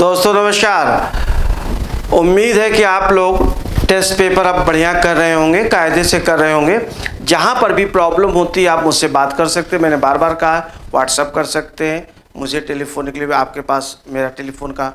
दोस्तों नमस्कार। उम्मीद है कि आप लोग टेस्ट पेपर अब बढ़िया कर रहे होंगे, कायदे से कर रहे होंगे। जहाँ पर भी प्रॉब्लम होती है आप मुझसे बात कर सकते हैं। मैंने बार बार कहा, व्हाट्सअप कर सकते हैं मुझे टेलीफोनिकली भी। आपके पास मेरा टेलीफोन का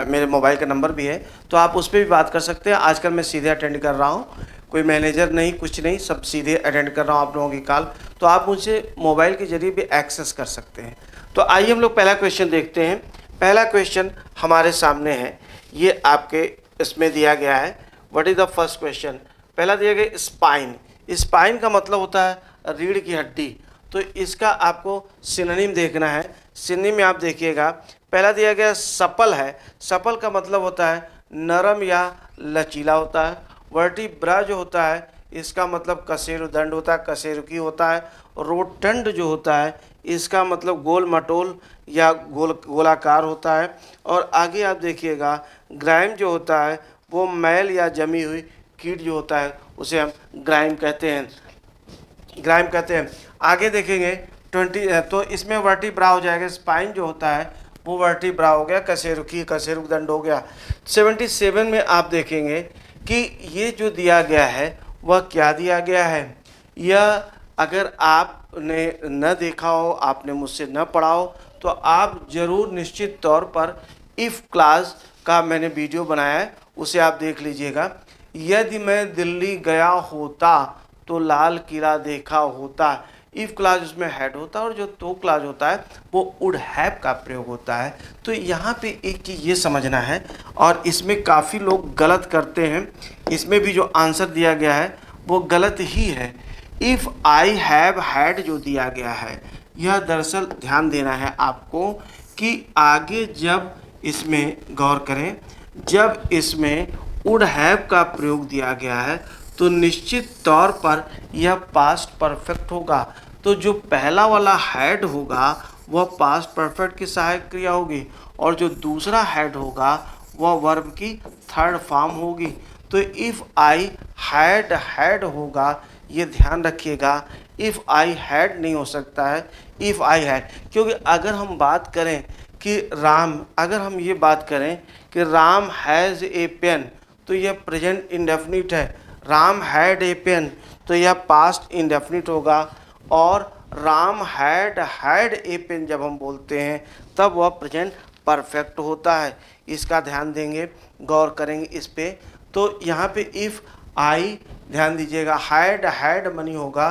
मेरे मोबाइल का नंबर भी है, तो आप उस पर भी बात कर सकते हैं। आजकल मैं सीधे अटेंड कर रहा हूँ, कोई मैनेजर नहीं, कुछ नहीं, सब सीधे अटेंड कर रहा हूँ आप लोगों की कॉल। तो आप मुझे मोबाइल के जरिए भी एक्सेस कर सकते हैं। तो आइए हम लोग पहला क्वेश्चन देखते हैं। पहला क्वेश्चन हमारे सामने है, ये आपके इसमें दिया गया है। What is the first question? पहला दिया गया स्पाइन। स्पाइन का मतलब होता है रीढ़ की हड्डी। तो इसका आपको सिनोनिम देखना है। सिनोनिम में आप देखिएगा, पहला दिया गया सपल है। सपल का मतलब होता है नरम या लचीला होता है। वर्टिब्रा जो होता है इसका मतलब कशेरुदंड होता है, कशेरुकी होता है। रोटंड जो होता है इसका मतलब गोल मटोल या गोलाकार होता है। और आगे आप देखिएगा ग्राइम जो होता है वो मैल या जमी हुई कीट जो होता है उसे हम ग्राइम कहते हैं, ग्राइम कहते हैं। आगे देखेंगे 20, तो इसमें वर्टिब्रा हो जाएगा। स्पाइन जो होता है वो वर्टिब्रा हो गया, कशेरुकी कशेरुकदंड हो गया। 77 में आप देखेंगे कि ये जो दिया गया है वह क्या दिया गया है। यह अगर आपने न देखा हो, आपने मुझसे न पढ़ा हो, तो आप ज़रूर निश्चित तौर पर इफ़ क्लास का मैंने वीडियो बनाया है, उसे आप देख लीजिएगा। यदि मैं दिल्ली गया होता तो लाल किला देखा होता। इफ़ क्लास उसमें हेड होता है और जो तो क्लास होता है वो वुड हैव का प्रयोग होता है। तो यहाँ पे एक चीज़ ये समझना है, और इसमें काफ़ी लोग गलत करते हैं। इसमें भी जो आंसर दिया गया है वो गलत ही है। इफ़ आई हैव हैड जो दिया गया है, यह दरअसल ध्यान देना है आपको कि आगे जब इसमें गौर करें, जब इसमें वुड हैव का प्रयोग दिया गया है तो निश्चित तौर पर यह पास्ट परफेक्ट होगा। तो जो पहला वाला हैड होगा वह पास्ट परफेक्ट की सहायक क्रिया होगी, और जो दूसरा हैड होगा वह वर्ब की थर्ड फॉर्म होगी। तो इफ़ आई हैड हैड होगा, ये ध्यान रखिएगा। इफ़ आई हैड नहीं हो सकता है, इफ़ आई हैड। क्योंकि अगर हम बात करें कि अगर हम ये बात करें कि राम हैज़ ए पेन, तो यह प्रेजेंट इंडेफिनिट है। राम हैड ए पेन तो यह पास्ट इंडेफिनिट होगा। और राम हैड ए पेन जब हम बोलते हैं तब वह प्रेजेंट परफेक्ट होता है। इसका ध्यान देंगे, गौर करेंगे इस पे। तो यहाँ पे इफ़ आई ध्यान दीजिएगा, हैड मनी होगा,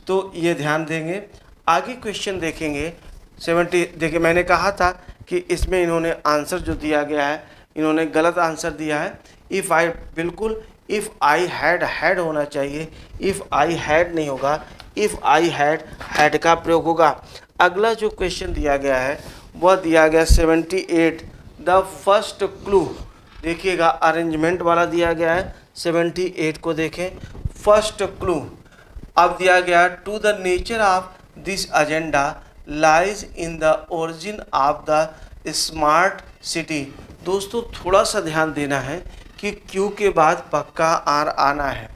तो ये ध्यान देंगे। आगे क्वेश्चन देखेंगे 70। देखिए मैंने कहा था कि इसमें इन्होंने आंसर जो दिया गया है, इन्होंने गलत आंसर दिया है। इफ़ आई, बिल्कुल इफ़ आई हैड होना चाहिए, इफ़ आई हैड नहीं होगा, इफ़ आई हैड का प्रयोग होगा। अगला जो क्वेश्चन दिया गया है वह दिया गया 78, द फर्स्ट क्लू। देखिएगा अरेंजमेंट वाला दिया गया है। 78 को देखें, फर्स्ट क्लू। अब दिया गया to the nature of this agenda lies in the origin of the smart city. दोस्तों थोड़ा सा ध्यान देना है कि क्यू के बाद पक्का आर आना है।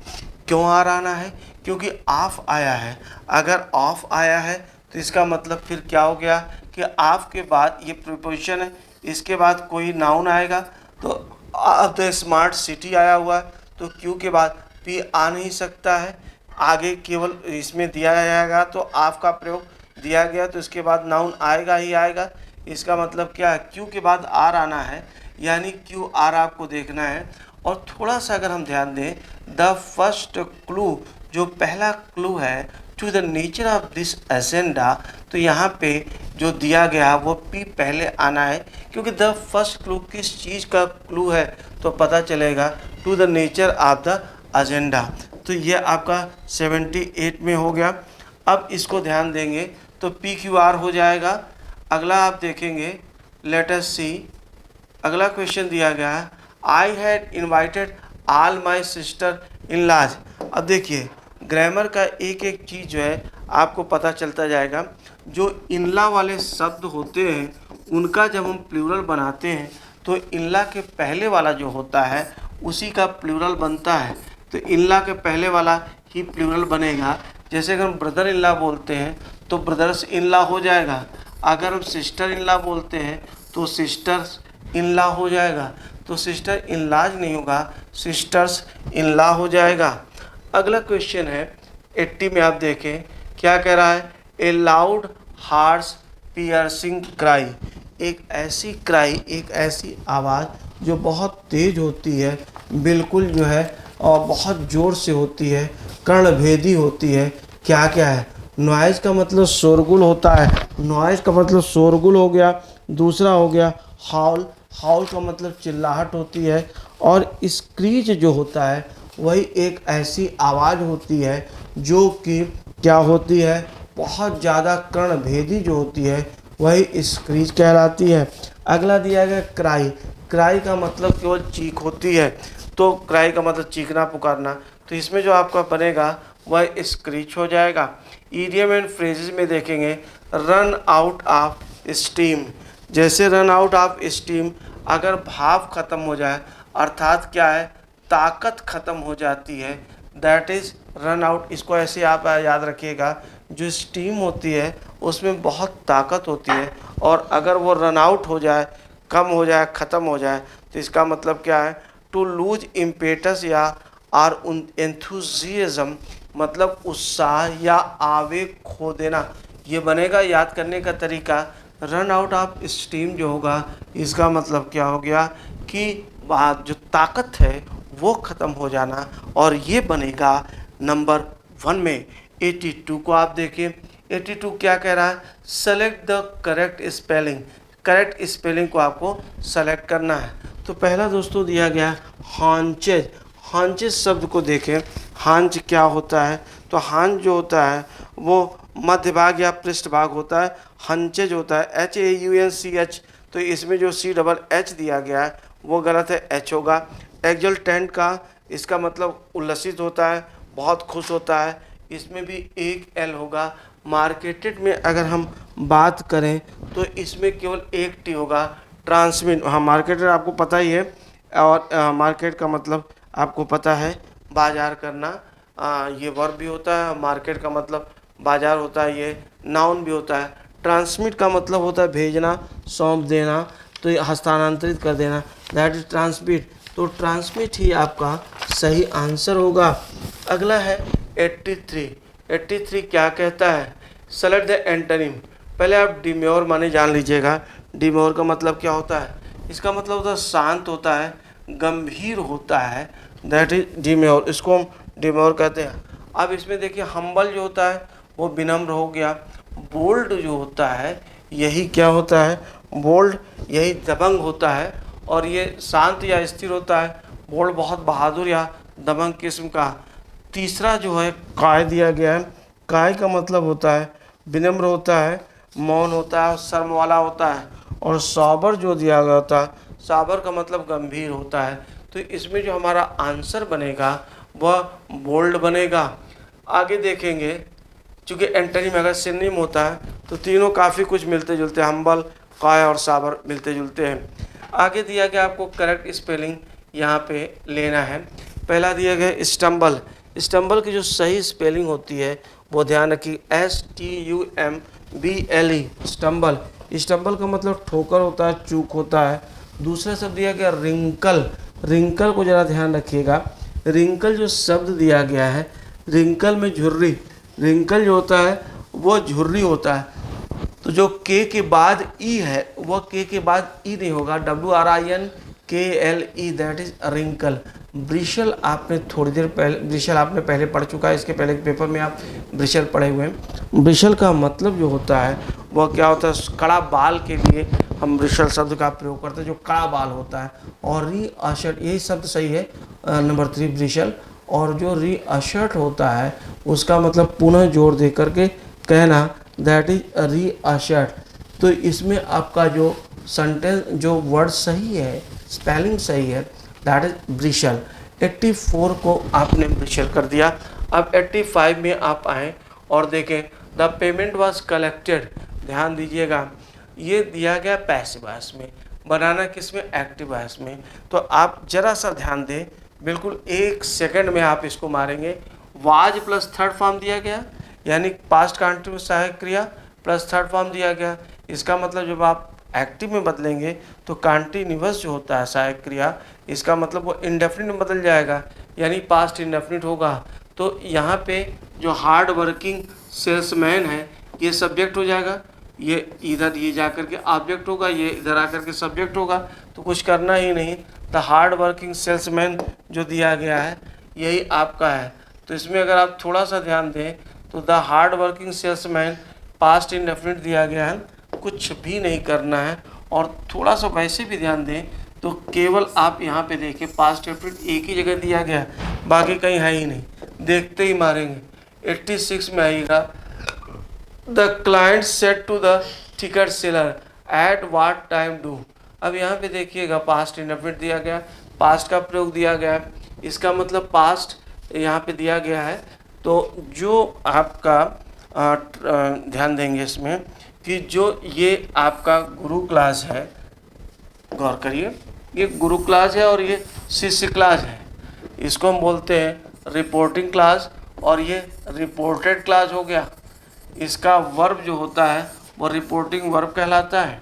क्यों आर आना है? क्योंकि ऑफ आया है। अगर ऑफ आया है तो इसका मतलब फिर क्या हो गया कि ऑफ के बाद ये प्रीपोजिशन है, इसके बाद कोई नाउन आएगा। तो ऑफ द स्मार्ट सिटी आया हुआ है, तो क्यू के बाद पी आ नहीं सकता है। आगे केवल इसमें दिया जाएगा तो ऑफ का प्रयोग दिया गया, तो इसके बाद नाउन आएगा ही आएगा। इसका मतलब क्या है? क्यू के बाद आर आना है, यानी क्यू आर आपको देखना है। और थोड़ा सा अगर हम ध्यान दें, द फर्स्ट क्लू, जो पहला क्लू है to the nature of this agenda, तो यहाँ पे जो दिया गया वो पी पहले आना है, क्योंकि द फर्स्ट क्लू किस चीज़ का क्लू है तो पता चलेगा to the nature of the agenda. तो ये आपका 78 में हो गया। अब इसको ध्यान देंगे तो पी क्यू आर हो जाएगा। अगला आप देखेंगे, लेट अस सी। अगला क्वेश्चन दिया गया है, I had invited all my sister in laws. अब देखिए ग्रामर का एक एक चीज़ जो है आपको पता चलता जाएगा। जो इनला वाले शब्द होते हैं उनका जब हम प्लूरल बनाते हैं तो इनला के पहले वाला जो होता है उसी का प्लूरल बनता है। तो इनला के पहले वाला ही प्लूरल बनेगा। जैसे अगर हम ब्रदर इनला बोलते हैं तो ब्रदर्स इनला हो जाएगा। अगर हम सिस्टर इनला बोलते हैं तो सिस्टर्स इन लॉ हो जाएगा, तो सिस्टर इन लॉज नहीं होगा, सिस्टर्स इन लॉ हो जाएगा। अगला क्वेश्चन है 80 में, आप देखें क्या कह रहा है, ए लाउड हार्श पियर्सिंग क्राई, एक ऐसी क्राई, एक ऐसी आवाज़ जो बहुत तेज होती है, बिल्कुल जो है और बहुत ज़ोर से होती है, कर्णभेदी होती है। क्या क्या है, नॉइज़ का मतलब शोरगुल होता है, नॉइज़ का मतलब शोरगुल हो गया। दूसरा हो गया हाउल, हाउल का मतलब चिल्लाहट होती है। और स्क्रीच जो होता है वही एक ऐसी आवाज़ होती है जो कि क्या होती है, बहुत ज़्यादा कर्णभेदी जो होती है वही स्क्रीच कहलाती है। अगला दिया गया क्राई, क्राई का मतलब केवल चीख होती है, तो क्राई का मतलब चीखना पुकारना, तो इसमें जो आपका बनेगा वह स्क्रीच हो जाएगा। ईडियम एंड फ्रेजेस में देखेंगे रन आउट ऑफ स्टीम, जैसे रन आउट ऑफ स्टीम, अगर भाप खत्म हो जाए अर्थात क्या है, ताकत खत्म हो जाती है, दैट इज़ रन आउट। इसको ऐसे आप याद रखिएगा, जो स्टीम होती है उसमें बहुत ताकत होती है, और अगर वो रन आउट हो जाए, कम हो जाए, ख़त्म हो जाए, तो इसका मतलब क्या है, टू लूज इम्पेटस या आर एंथुजियाज्म, मतलब उत्साह या आवेग खो देना, ये बनेगा। याद करने का तरीका, रन आउट ऑफ स्टीम जो होगा इसका मतलब क्या हो गया कि वहाँ जो ताकत है वो ख़त्म हो जाना, और ये बनेगा नंबर 1 में। 82 को आप देखें, 82 क्या कह रहा है, select the correct spelling, correct spelling को आपको सेलेक्ट करना है। तो पहला दोस्तों दिया गया हॉन्चेज, हॉन्चेज शब्द को देखें, हांच क्या होता है, तो हांच जो होता है वो मध्य भाग या पृष्ठ भाग होता है, हंचेज होता है HAUNCH, तो इसमें जो CHH दिया गया है वो गलत है, H होगा। एक्जल्टेंट का इसका मतलब उल्लसित होता है, बहुत खुश होता है, इसमें भी एक L होगा। मार्केटेड में अगर हम बात करें तो इसमें केवल एक T होगा, ट्रांसमिट। हाँ, मार्केटेड आपको पता ही है, और मार्केट का मतलब आपको पता है बाजार करना, ये वर्ब भी होता है, मार्केट का मतलब बाजार होता है, ये नाउन भी होता है। ट्रांसमिट का मतलब होता है भेजना, सौंप देना, तो ये हस्तांतरित कर देना, दैट इज ट्रांसमिट, तो ट्रांसमिट ही आपका सही आंसर होगा। अगला है 83, 83 क्या कहता है, सेलेक्ट द एंटोनिम। पहले आप डिम्योर माने जान लीजिएगा, डिम्योर का मतलब क्या होता है, इसका मतलब होता है शांत होता है, गंभीर होता है, दैट इज डिम्योर, इसको हम डिम्योर कहते हैं। अब इसमें देखिए हम्बल जो होता है वो विनम्र हो गया, बोल्ड जो होता है यही क्या होता है, बोल्ड यही दबंग होता है, और ये शांत या स्थिर होता है, बोल्ड बहुत बहादुर या दबंग किस्म का। तीसरा जो है काय दिया गया है, काय का मतलब होता है विनम्र होता है, मौन होता है, शर्म वाला होता है। और सॉबर जो दिया गया होता है, सॉबर का मतलब गंभीर होता है, तो इसमें जो हमारा आंसर बनेगा वह बोल्ड बनेगा। आगे देखेंगे, चूँकि एंटोनिम अगर सिनोनिम होता है तो तीनों काफ़ी कुछ मिलते जुलते हैं, हम्बल, काय और साबर मिलते जुलते हैं। आगे दिया गया आपको करेक्ट स्पेलिंग यहाँ पे लेना है। पहला दिया गया स्टम्बल, स्टम्बल की जो सही स्पेलिंग होती है वो ध्यान रखिए, STUMBLE, स्टम्बल। स्टम्बल का मतलब ठोकर होता है, चूक होता है। दूसरा शब्द दिया गया रिंकल, रिंकल को ज़रा ध्यान रखिएगा, रिंकल जो शब्द दिया गया है, रिंकल में झुर्री, रिंकल जो होता है वो झुर्री होता है, तो जो के बाद ई है वह के बाद ई नहीं होगा, WRINKLE, that is wrinkle. Barishal आपने थोड़ी देर पहले, ब्रिशल आपने पहले पढ़ चुका है, इसके पहले के पेपर में आप ब्रिशल पढ़े हुए हैं। ब्रिशल का मतलब जो होता है वह क्या होता है, कड़ा बाल के लिए हम ब्रिशल शब्द का प्रयोग करते हैं, जो कड़ा बाल होता है। और रीअशर्ट, यही शब्द सही है, नंबर 3 ब्रिशल। और जो रीअशर्ट होता है उसका मतलब पुनः जोर दे करके कहना, दैट इज रीअशर्ट। तो इसमें आपका जो सेंटेंस, जो वर्ड सही है, स्पेलिंग सही है, दैट इज ब्रिशल। 84 को आपने ब्रिशल कर दिया। अब 85 में आप आएँ और देखें, द पेमेंट वाज कलेक्टेड, ध्यान दीजिएगा, ये दिया गया पैसिव वॉइस में, बनाना किस में, एक्टिव वॉइस में। तो आप जरा सा ध्यान दें, बिल्कुल 1 सेकंड में आप इसको मारेंगे। वाज प्लस थर्ड फॉर्म दिया गया, यानी पास्ट कंटिन्यूअस सहायक क्रिया प्लस थर्ड फॉर्म दिया गया, इसका मतलब जब आप एक्टिव में बदलेंगे तो कंटिन्यूअस जो होता है सहायक क्रिया, इसका मतलब वो इंडेफिनिट में बदल जाएगा, यानी पास्ट इंडेफिनिट होगा। तो यहाँ पे जो हार्ड वर्किंग सेल्समैन है ये सब्जेक्ट हो जाएगा, ये इधर ये जा कर के ऑब्जेक्ट होगा, ये इधर आकर के सब्जेक्ट होगा। तो कुछ करना ही नहीं, द हार्ड वर्किंग सेल्समैन जो दिया गया है यही आपका है। तो इसमें अगर आप थोड़ा सा ध्यान दें तो the hard working salesman past indefinite दिया गया है, कुछ भी नहीं करना है। और थोड़ा सा वैसे भी ध्यान दें तो केवल आप यहाँ पे देखें पास्ट इंडेफिनिट एक ही जगह दिया गया है, बाकी कहीं है ही नहीं, देखते ही मारेंगे। 86 में आएगा, the client said to the ticket seller at what time do. अब यहाँ पे देखिएगा पास्ट इंडेफिनिट दिया गया, पास्ट का प्रयोग दिया गया है, इसका मतलब पास्ट यहाँ पे दिया गया है। तो जो आपका ध्यान देंगे इसमें कि जो ये आपका गुरु क्लास है, गौर करिए, ये गुरु क्लास है और ये शिष्य क्लास है। इसको हम बोलते हैं रिपोर्टिंग क्लास और ये रिपोर्टेड क्लास हो गया। इसका वर्ब जो होता है वो रिपोर्टिंग वर्ब कहलाता है।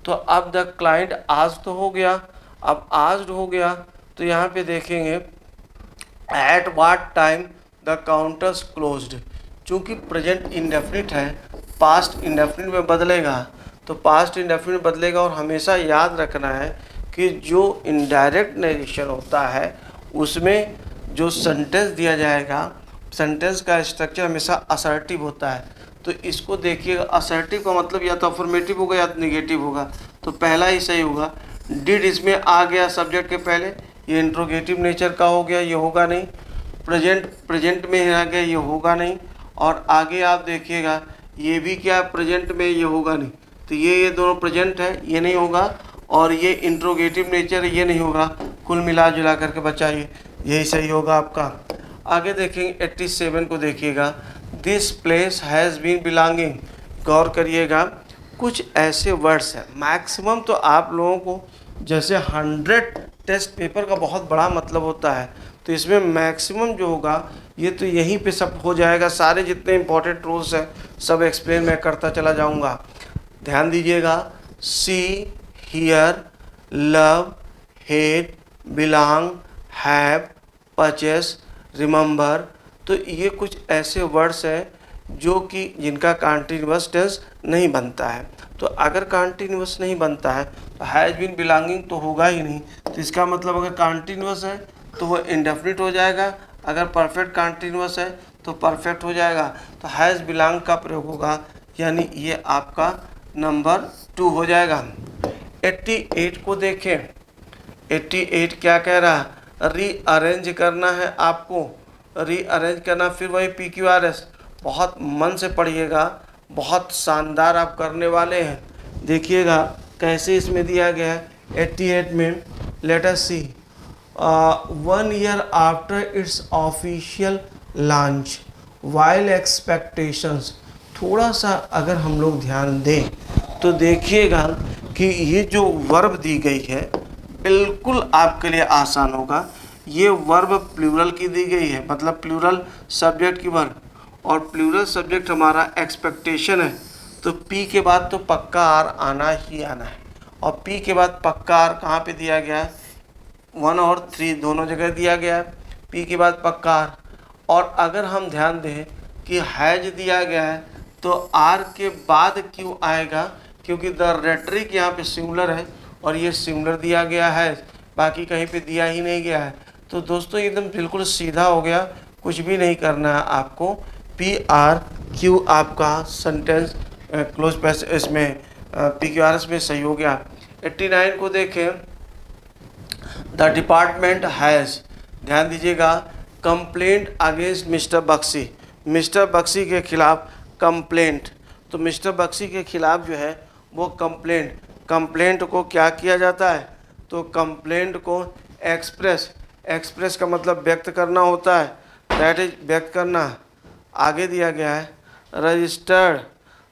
तो अब द क्लाइंट आज तो हो गया, अब आज हो गया तो यहाँ पे देखेंगे eight what time the counters closed. चूँकि प्रेजेंट इंडेफिनिट है, पास्ट इंडेफिनिट में बदलेगा, तो पास्ट इंडेफिनिट बदलेगा। और हमेशा याद रखना है कि जो इनडायरेक्ट नरेशन होता है उसमें जो सेंटेंस दिया जाएगा, सेंटेंस का स्ट्रक्चर हमेशा असर्टिव होता है। तो इसको देखिएगा, असर्टिव का मतलब या तो अफर्मेटिव होगा या तो निगेटिव होगा। तो पहला ही सही होगा। डिड इसमें आ गया सब्जेक्ट के पहले, ये इंट्रोगेटिव नेचर का हो गया, ये होगा नहीं। प्रेजेंट में आ गया, ये होगा नहीं। और आगे आप देखिएगा ये भी क्या प्रेजेंट में, ये होगा नहीं। तो ये दोनों प्रेजेंट है, ये नहीं होगा। और ये इंट्रोगेटिव नेचर, ये नहीं होगा। कुल मिला जुला करके बचाइए, यही सही होगा आपका। आगे देखेंगे 87 को देखिएगा, this place has been belonging. गौर करिएगा, कुछ ऐसे वर्ड्स हैं, मैक्सिमम तो आप लोगों को जैसे 100 टेस्ट पेपर का बहुत बड़ा मतलब होता है, तो इसमें मैक्सिमम जो होगा ये तो यहीं पे सब हो जाएगा। सारे जितने इंपॉर्टेंट रूल्स हैं सब एक्सप्लेन मैं करता चला जाऊंगा। ध्यान दीजिएगा, see, here, love, hate, belong, have, purchase, remember. तो ये कुछ ऐसे वर्ड्स हैं जो कि जिनका कंटीन्यूअस टेंस नहीं बनता है। तो अगर कंटीन्यूअस नहीं बनता है तो हैज़ बीन बिलोंगिंग तो होगा ही नहीं। तो इसका मतलब अगर कंटीन्यूअस है तो वो इंडेफिनिट हो जाएगा, अगर परफेक्ट कंटीन्यूअस है तो परफेक्ट हो जाएगा। तो हैज़ बिलोंग का प्रयोग होगा, यानी ये आपका नंबर 2 हो जाएगा। 88 को देखें, 88 क्या कह रहा है, रीअरेंज करना है आपको, रीअरेंज करना। फिर वही PQRS, बहुत मन से पढ़िएगा, बहुत शानदार आप करने वाले हैं। देखिएगा कैसे इसमें दिया गया है 88 में, लेट अस सी, 1 year after its official launch while expectations। थोड़ा सा अगर हम लोग ध्यान दें तो देखिएगा कि ये जो वर्ब दी गई है बिल्कुल आपके लिए आसान होगा। ये वर्ब प्लूरल की दी गई है, मतलब प्लूरल सब्जेक्ट की वर्ब, और प्लूरल सब्जेक्ट हमारा एक्सपेक्टेशन है। तो पी के बाद तो पक्का आर आना ही आना है। और पी के बाद पक्का आर कहाँ पे दिया गया है, 1 और 3 दोनों जगह दिया गया है, पी के बाद पक्का आर। और अगर हम ध्यान दें कि हैज दिया गया है तो आर के बाद क्यों आएगा, क्योंकि द रेटरिक यहाँ पे सिंगुलर है और ये सिंगुलर दिया गया है, बाकी कहीं पे दिया ही नहीं गया है। तो दोस्तों एकदम बिल्कुल सीधा हो गया, कुछ भी नहीं करना है आपको। PRQ आपका सेंटेंस क्लोज पैस इसमें PQRS में सही हो गया। 89 को देखें, द डिपार्टमेंट हैज़, ध्यान दीजिएगा, complaint against mister Bakshi, mister Bakshi के खिलाफ कंप्लेंट। तो मिस्टर बख्शी के खिलाफ जो है वो कंप्लेंट, कंप्लेंट को क्या किया जाता है, तो कंप्लेंट को एक्सप्रेस का मतलब व्यक्त करना होता है, दैट इज व्यक्त करना। आगे दिया गया है रजिस्टर्ड,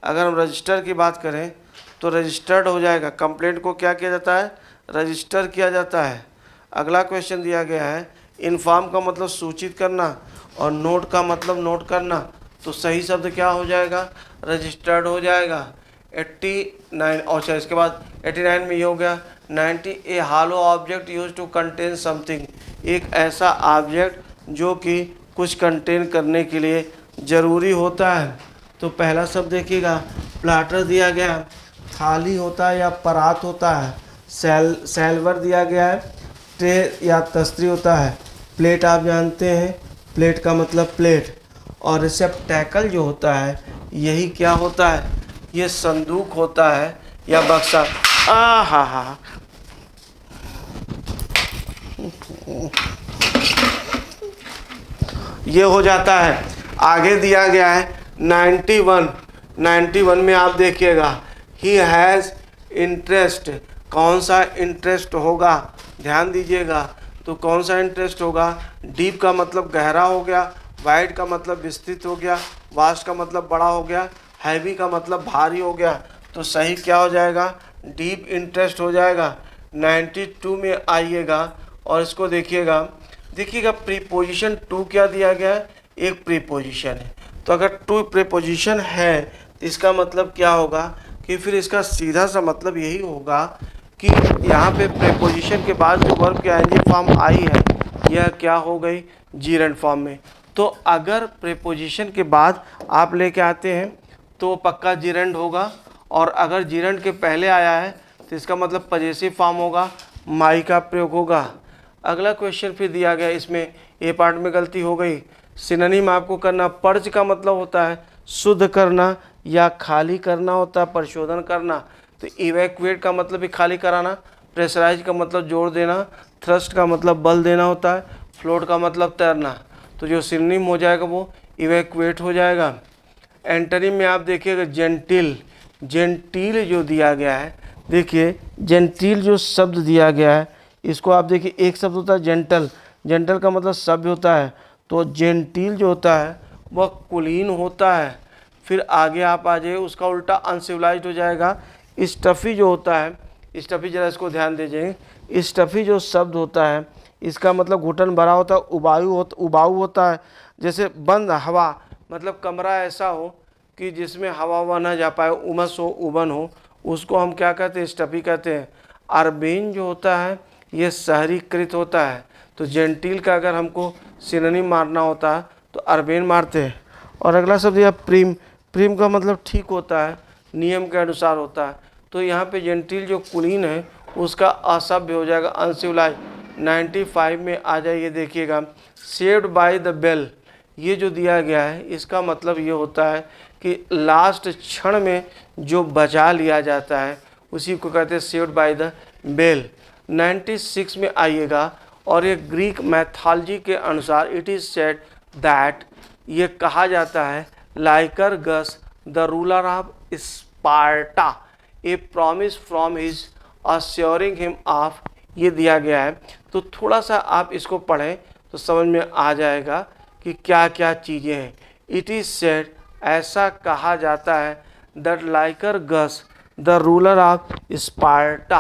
अगर हम रजिस्टर की बात करें तो रजिस्टर्ड हो जाएगा। कंप्लेंट को क्या किया जाता है, रजिस्टर किया जाता है। अगला क्वेश्चन दिया गया है, इन्फॉर्म का मतलब सूचित करना और नोट का मतलब नोट करना। तो सही शब्द क्या हो जाएगा, रजिस्टर्ड हो जाएगा। 89, अच्छा इसके बाद 89 में ये हो गया 90, a hollow object use to contain something, एक ऐसा ऑब्जेक्ट जो कि कुछ कंटेन करने के लिए ज़रूरी होता है। तो पहला शब्द देखिएगा, प्लाटर दिया गया है, थाली होता है या परात होता है, सैल्वर दिया गया है, ट्रे या तस्तरी होता है, प्लेट आप जानते हैं, प्लेट का मतलब प्लेट, और रिसेप्टैकल जो होता है यही क्या होता है, ये संदूक होता है या बक्सा। हा ये हो जाता है। आगे दिया गया है 91 में आप देखिएगा, ही हैज़ इंटरेस्ट, कौन सा इंटरेस्ट होगा, ध्यान दीजिएगा। तो कौन सा इंटरेस्ट होगा, डीप का मतलब गहरा हो गया, वाइड का मतलब विस्तृत हो गया, वास्ट का मतलब बड़ा हो गया, हैवी का मतलब भारी हो गया। तो सही क्या हो जाएगा, डीप इंटरेस्ट हो जाएगा। 92 में आइएगा और इसको देखिएगा, प्रीपोजिशन टू क्या दिया गया है, एक प्रीपोजिशन है। तो अगर टू प्रीपोजिशन है तो इसका मतलब क्या होगा कि फिर इसका सीधा सा मतलब यही होगा कि यहाँ पे प्रीपोजिशन के बाद जो वर्ब की आईएनजी फॉर्म आई है यह क्या हो गई, जीरंड फॉर्म में। तो अगर प्रीपोजिशन के बाद आप लेके आते हैं तो पक्का जीरंड होगा, और अगर जीरंड के पहले आया है तो इसका मतलब पजेसिव फॉर्म होगा, माई का प्रयोग होगा। अगला क्वेश्चन फिर दिया गया, इसमें ए पार्ट में गलती हो गई। सिनोनिम आपको करना, पर्ज का मतलब होता है शुद्ध करना या खाली करना होता है, परिशोधन करना। तो इवैक्यूएट का मतलब भी खाली कराना, प्रेशराइज का मतलब जोड़ देना, थ्रस्ट का मतलब बल देना होता है, फ्लोट का मतलब तैरना। तो जो सिनोनिम हो जाएगा वो इवैक्यूएट हो जाएगा। एंटोनिम में आप देखिएगा जेंटिल जो दिया गया है, देखिए जेंटिल जो शब्द दिया गया है इसको आप देखिए, एक शब्द होता है जेंटल का मतलब सभ्य होता है, तो जेंटिल जो होता है वह कुलीन होता है। फिर आगे आप आ जाइए, उसका उल्टा अनसिविलाइज्ड हो जाएगा। स्टफ़ी जो होता है, स्टफ़ी जरा इसको ध्यान दीजिए, स्टफ़ी जो शब्द होता है इसका मतलब घुटन भरा होता है, उबाऊ होता है। जैसे बंद हवा मतलब कमरा ऐसा हो कि जिसमें हवा ना जा पाए, उमस हो, उबन हो, उसको हम क्या कहते हैं, स्टफ़ी कहते हैं। अर्बेन जो होता है ये शहरीकृत होता है। तो जेंटिल का अगर हमको सिनोनिम मारना होता है तो अर्बेन मारते हैं। और अगला शब्द यह प्रीम का मतलब ठीक होता है, नियम के अनुसार होता है। तो यहाँ पे जेंटिल जो कुलीन है उसका असभ्य हो जाएगा, अनसिविलाइज। 95 में आ जाइए, देखिएगा सेव्ड बाय द बेल, ये जो दिया गया है इसका मतलब ये होता है कि लास्ट क्षण में जो बचा लिया जाता है उसी को कहते हैं सेव्ड बाय द बेल। 96 में आइएगा, और ये ग्रीक मैथोलॉजी के अनुसार इट इज़ सेड दैट, ये कहा जाता है Lycurgus the ruler of Sparta a promise from his assuring him of, ये दिया गया है। तो थोड़ा सा आप इसको पढ़ें तो समझ में आ जाएगा कि क्या क्या चीज़ें हैं। इट इज़ सेड, ऐसा कहा जाता है, that Lycurgus the ruler of Sparta.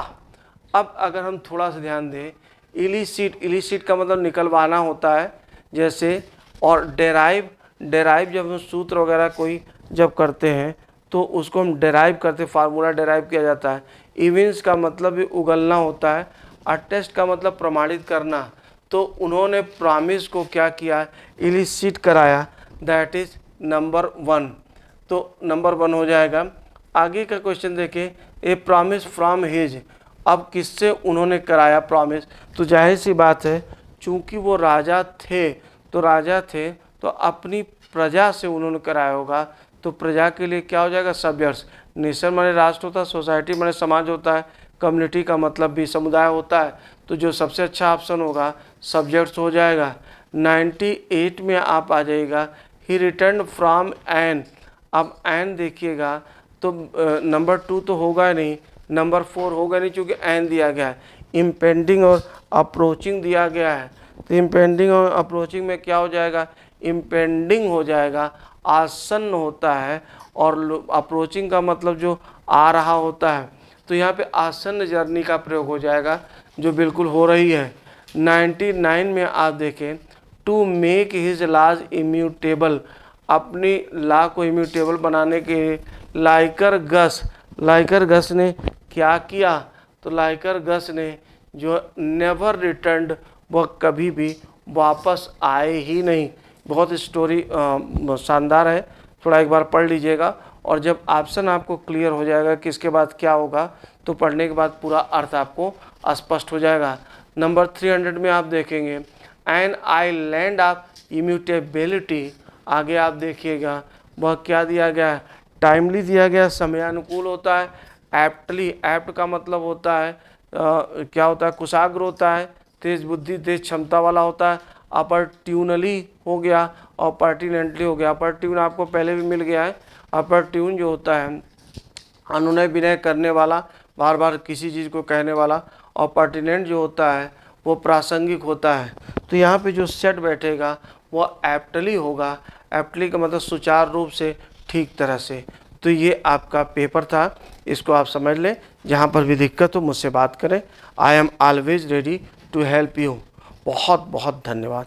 अब अगर हम थोड़ा सा ध्यान दें, इलिसिट का मतलब निकलवाना होता है जैसे, और डेराइव जब हम सूत्र वगैरह कोई जब करते हैं तो उसको हम डेराइव करते, फार्मूला डेराइव किया जाता है। इविंस का मतलब भी उगलना होता है। अटेस्ट का मतलब प्रमाणित करना। तो उन्होंने प्रॉमिस को क्या किया, इलिसिट कराया, दैट इज़ नंबर 1। तो नंबर 1 हो जाएगा। आगे का क्वेश्चन देखें, ए प्रॉमिस फ्रॉम हिज, अब किससे उन्होंने कराया प्रॉमिस, तो जाहिर सी बात है चूँकि वो राजा थे तो अपनी प्रजा से उन्होंने कराया होगा। तो प्रजा के लिए क्या हो जाएगा, सब्जेक्ट्स। नेशन माने राष्ट्र होता है, सोसाइटी माने समाज होता है, कम्युनिटी का मतलब भी समुदाय होता है। तो जो सबसे अच्छा ऑप्शन होगा सब्जेक्ट्स हो जाएगा। 98 में आप आ जाइएगा, ही रिटर्न फ्रॉम एन। अब एन देखिएगा तो नंबर 2 तो होगा नहीं, नंबर 4 होगा नहीं क्योंकि एन दिया गया है। इम्पेंडिंग और अप्रोचिंग दिया गया है, तो इम्पेंडिंग और अप्रोचिंग में क्या हो जाएगा, इम्पेंडिंग हो जाएगा, आसन्न होता है, और अप्रोचिंग का मतलब जो आ रहा होता है। तो यहाँ पे आसन्न जर्नी का प्रयोग हो जाएगा, जो बिल्कुल हो रही है। 99 में आप देखें, to make his laws immutable, अपनी लॉ को इम्यूटेबल बनाने के लाइकर गस लाइकर-गस ने क्या किया? तो लाइकर-गस ने जो नेवर रिटर्न्ड, वह कभी भी वापस आए ही नहीं। बहुत स्टोरी शानदार है, थोड़ा एक बार पढ़ लीजिएगा और जब ऑप्शन आपको क्लियर हो जाएगा कि इसके बाद क्या होगा, तो पढ़ने के बाद पूरा अर्थ आपको स्पष्ट हो जाएगा। नंबर 300 में आप देखेंगे एन आइलैंड ऑफ इम्यूटेबिलिटी, आगे आप देखिएगा वह क्या दिया गया है? टाइमली दिया गया, समयानुकूल होता है। एप्टली, एप्ट का मतलब होता है क्या होता है? कुशाग्र होता है, तेज बुद्धि तेज क्षमता वाला होता है। अपॉर्ट्यूनली हो गया और पर्टिनेंटली हो गया। अपॉर्ट्यून आपको पहले भी मिल गया है। अपॉर्ट्यून जो होता है अनुनय विनय करने वाला, बार बार किसी चीज़ को कहने वाला। और पर्टिनेंट जो होता है वो प्रासंगिक होता है। तो यहाँ पे जो सेट बैठेगा वो एप्टली होगा। एप्टली का मतलब सुचारू रूप से, ठीक तरह से। तो ये आपका पेपर था, इसको आप समझ लें। जहाँ पर भी दिक्कत हो मुझसे बात करें। I am always ready to help you. बहुत बहुत धन्यवाद।